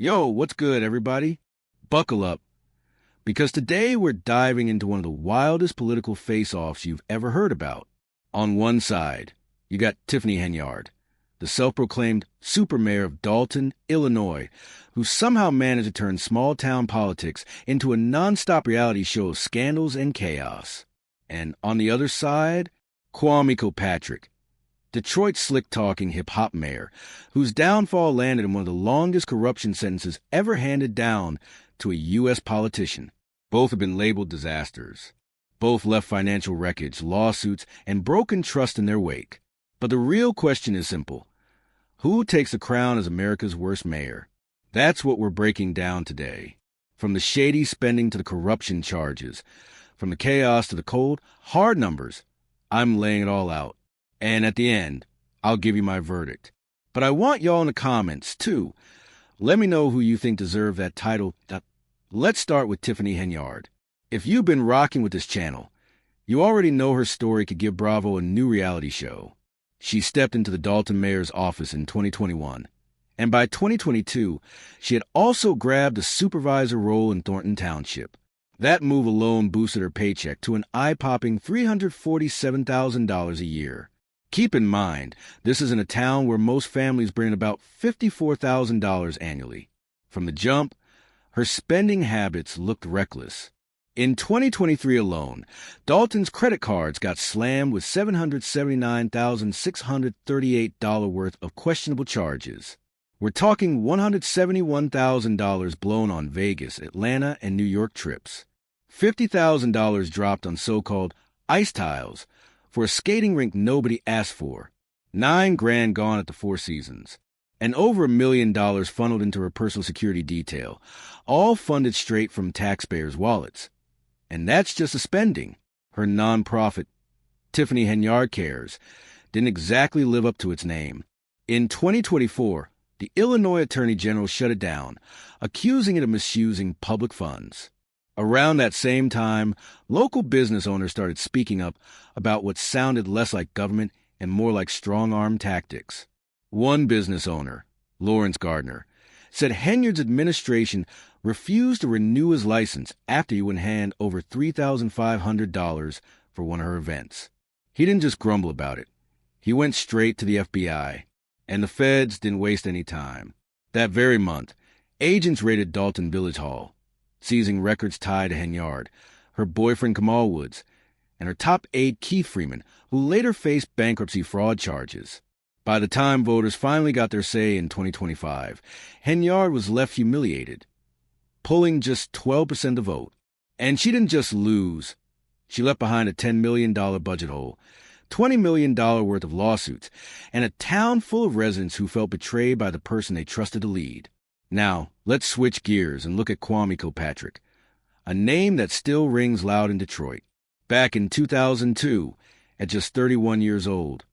Yo, what's good, everybody? Buckle up, because today we're diving into one of the wildest political face-offs you've ever heard about. On one side, you got Tiffany Henyard, the self-proclaimed super mayor of Dolton, Illinois, who somehow managed to turn small-town politics into a non-stop reality show of scandals and chaos. And on the other side, Kwame Kilpatrick, Detroit's slick-talking hip-hop mayor, whose downfall landed in one of the longest corruption sentences ever handed down to a U.S. politician. Both have been labeled disasters. Both left financial wreckage, lawsuits, and broken trust in their wake. But the real question is simple. Who takes the crown as America's worst mayor? That's what we're breaking down today. From the shady spending to the corruption charges, from the chaos to the cold, hard numbers, I'm laying it all out. And at the end, I'll give you my verdict. But I want y'all in the comments, too. Let me know who you think deserve that title. Let's start with Tiffany Henyard. If you've been rocking with this channel, you already know her story could give Bravo a new reality show. She stepped into the Dolton mayor's office in 2021. And by 2022, she had also grabbed a supervisor role in Thornton Township. That move alone boosted her paycheck to an eye-popping $347,000 a year. Keep in mind, this is in a town where most families bring in about $54,000 annually. From the jump, her spending habits looked reckless. In 2023 alone, Dolton's credit cards got slammed with $779,638 worth of questionable charges. We're talking $171,000 blown on Vegas, Atlanta, and New York trips. $50,000 dropped on so-called ice tiles, for a skating rink nobody asked for, $9,000 gone at the Four Seasons, and over $1 million funneled into her personal security detail, all funded straight from taxpayers' wallets. And that's just the spending. Her nonprofit, Tiffany Henyard Cares, didn't exactly live up to its name. In 2024, the Illinois Attorney General shut it down, accusing it of misusing public funds. Around that same time, local business owners started speaking up about what sounded less like government and more like strong-arm tactics. One business owner, Lawrence Gardner, said Henyard's administration refused to renew his license after he would hand over $3,500 for one of her events. He didn't just grumble about it. He went straight to the FBI, and the feds didn't waste any time. That very month, agents raided Dolton Village Hall, seizing records tied to Henyard, her boyfriend Kamal Woods, and her top aide Keith Freeman, who later faced bankruptcy fraud charges. By the time voters finally got their say in 2025, Henyard was left humiliated, pulling just 12% of the vote. And she didn't just lose. She left behind a $10 million budget hole, $20 million worth of lawsuits, and a town full of residents who felt betrayed by the person they trusted to lead. Now, let's switch gears and look at Kwame Kilpatrick, a name that still rings loud in Detroit. Back in 2002, at just 31 years old,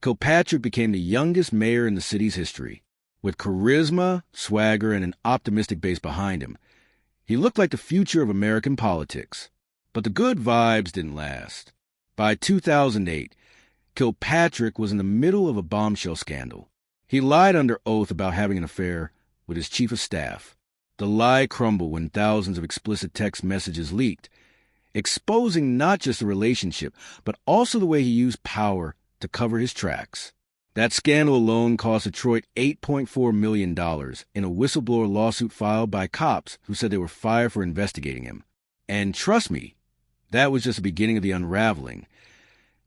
Kilpatrick became the youngest mayor in the city's history. With charisma, swagger, and an optimistic base behind him, he looked like the future of American politics. But the good vibes didn't last. By 2008, Kilpatrick was in the middle of a bombshell scandal. He lied under oath about having an affair with his chief of staff. The lie crumbled when thousands of explicit text messages leaked, exposing not just the relationship, but also the way he used power to cover his tracks. That scandal alone cost Detroit $8.4 million in a whistleblower lawsuit filed by cops who said they were fired for investigating him. And trust me, that was just the beginning of the unraveling.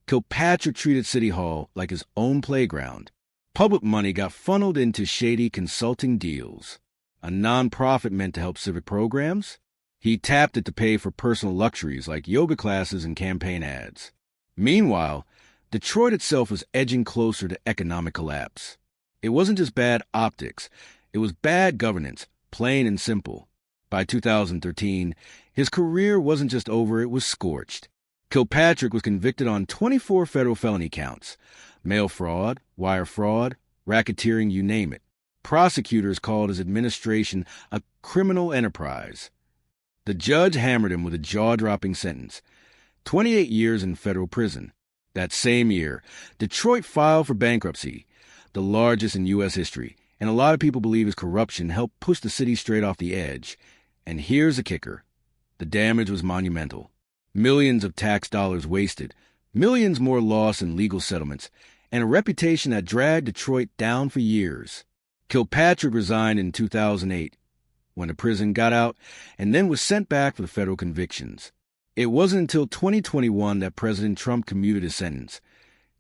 Kilpatrick treated City Hall like his own playground. Public money got funneled into shady consulting deals. A nonprofit meant to help civic programs. He tapped it to pay for personal luxuries like yoga classes and campaign ads. Meanwhile, Detroit itself was edging closer to economic collapse. It wasn't just bad optics. It was bad governance, plain and simple. By 2013, his career wasn't just over, it was scorched. Kilpatrick was convicted on 24 federal felony counts. Mail fraud, wire fraud, racketeering, you name it. Prosecutors called his administration a criminal enterprise. The judge hammered him with a jaw-dropping sentence, 28 years in federal prison. That same year, Detroit filed for bankruptcy, the largest in U.S. history, And a lot of people believe his corruption helped push the city straight off the edge. And here's the kicker. The damage was monumental. Millions of tax dollars wasted, millions more lost in legal settlements, and a reputation that dragged Detroit down for years. Kilpatrick resigned in 2008, went to prison, got out, and then was sent back for the federal convictions. It wasn't until 2021 that President Trump commuted his sentence,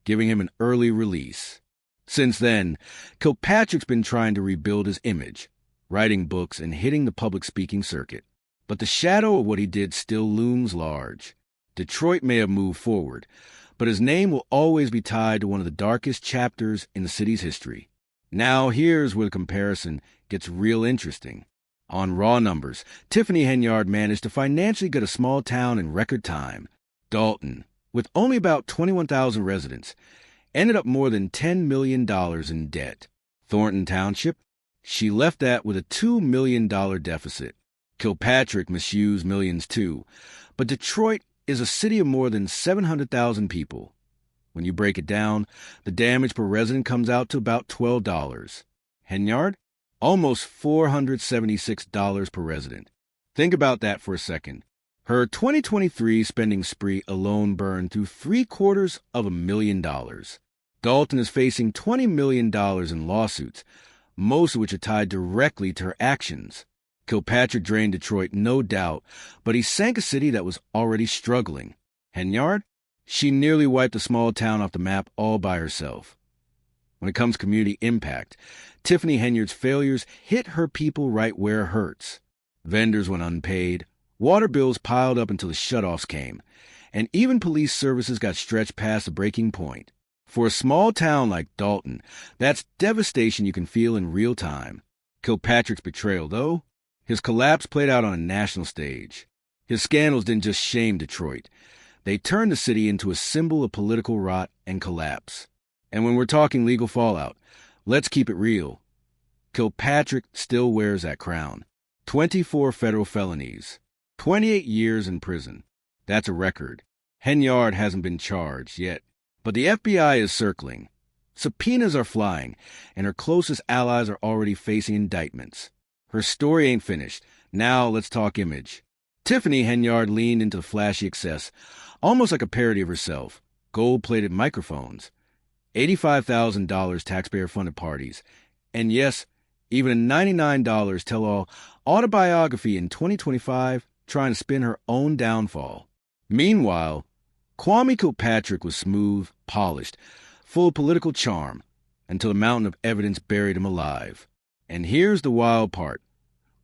giving him an early release. Since then, Kilpatrick's been trying to rebuild his image, writing books and hitting the public speaking circuit. But the shadow of what he did still looms large. Detroit may have moved forward, but his name will always be tied to one of the darkest chapters in the city's history. Now here's where the comparison gets real interesting. On raw numbers, Tiffany Henyard managed to financially get a small town in record time. Dolton, with only about 21,000 residents, ended up more than $10 million in debt. Thornton Township, she left that with a $2 million deficit. Kilpatrick misused millions too, but Detroit is a city of more than 700,000 people. When you break it down, the damage per resident comes out to about $12. Henyard? Almost $476 per resident. Think about that for a second. Her 2023 spending spree alone burned through $750,000. Dolton is facing $20 million in lawsuits, most of which are tied directly to her actions. Kilpatrick drained Detroit, no doubt, but he sank a city that was already struggling. Henyard? She nearly wiped a small town off the map all by herself. When it comes to community impact, Tiffany Henyard's failures hit her people right where it hurts. Vendors went unpaid, water bills piled up until the shutoffs came, and even police services got stretched past the breaking point. For a small town like Dolton, that's devastation you can feel in real time. Kilpatrick's betrayal, though, his collapse played out on a national stage. His scandals didn't just shame Detroit. They turned the city into a symbol of political rot and collapse. And when we're talking legal fallout, let's keep it real. Kilpatrick still wears that crown. 24 federal felonies. 28 years in prison. That's a record. Henyard hasn't been charged yet. But the FBI is circling. Subpoenas are flying, and her closest allies are already facing indictments. Her story ain't finished. Now let's talk image. Tiffany Henyard leaned into the flashy excess, almost like a parody of herself. Gold-plated microphones, $85,000 taxpayer-funded parties, and yes, even a $99 tell-all autobiography in 2025 trying to spin her own downfall. Meanwhile, Kwame Kilpatrick was smooth, polished, full of political charm, until the mountain of evidence buried him alive. And here's the wild part.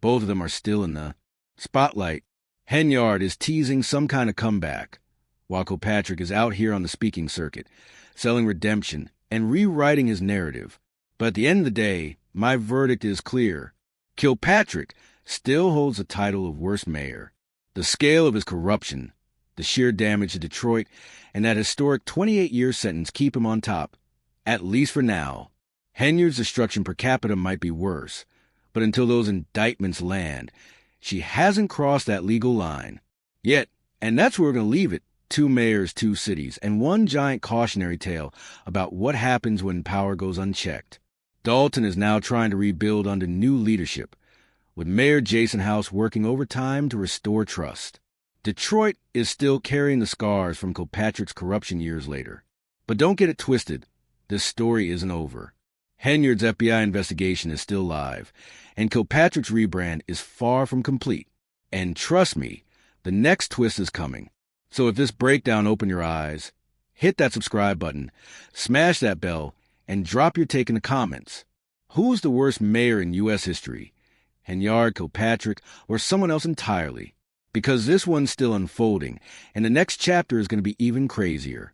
Both of them are still in the spotlight. Henyard is teasing some kind of comeback, while Kilpatrick is out here on the speaking circuit, selling redemption and rewriting his narrative. But at the end of the day, my verdict is clear. Kilpatrick still holds the title of worst mayor. The scale of his corruption, the sheer damage to Detroit, and that historic 28-year sentence keep him on top, at least for now. Henyard's destruction per capita might be worse, but until those indictments land, she hasn't crossed that legal line. Yet, and that's where we're going to leave it, 2 mayors, 2 cities, and one giant cautionary tale about what happens when power goes unchecked. Dolton is now trying to rebuild under new leadership, with Mayor Jason House working overtime to restore trust. Detroit is still carrying the scars from Kilpatrick's corruption years later. But don't get it twisted. This story isn't over. Henyard's FBI investigation is still live, and Kilpatrick's rebrand is far from complete. And trust me, the next twist is coming. So if this breakdown opened your eyes, hit that subscribe button, smash that bell, and drop your take in the comments. Who's the worst mayor in U.S. history? Henyard, Kilpatrick, or someone else entirely? Because this one's still unfolding, and the next chapter is going to be even crazier.